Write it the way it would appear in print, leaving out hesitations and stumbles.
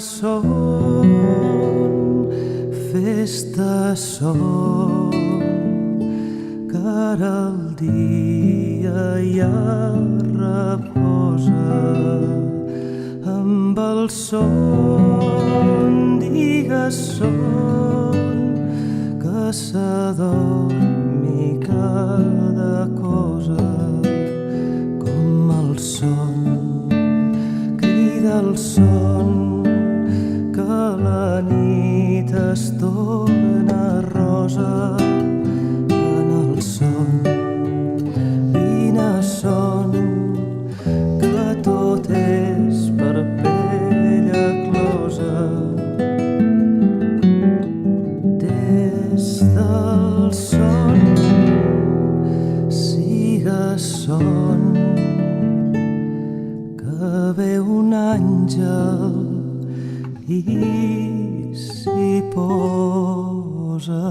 son, festa son, que ara el dia ja reposa. Amb el son digues son, que s'adormi cada cosa. Com el son crida el son, que la nit es torna rosa. En el son, vine son, que tot és per bella closa. Des del son, sigues son, que ve un àngel i s'hi posa.